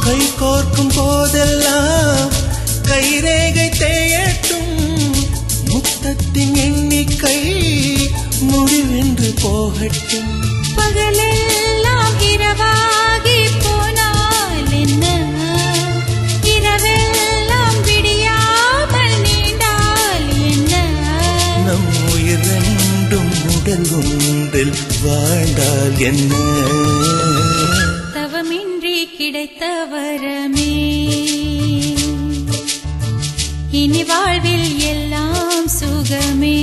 கை கோர்க்கும் போதெல்லாம் கைரேகை தேயட்டும், முத்தத்தின் எண்ணிக்கை முடிவென்று போகட்டும். பகலெல்லாம் இரவாகி போனால் என்ன, இரவெல்லாம் விடியாமல் நீண்டால் என்ன, நம் உயிர் ரெண்டும் உடல் ஒன்றில் வாழ்ந்தால் என்ன. தவமின்றி கிடைத்த வரமே இனி வாழ்வில் எல்லாம் சுகமே.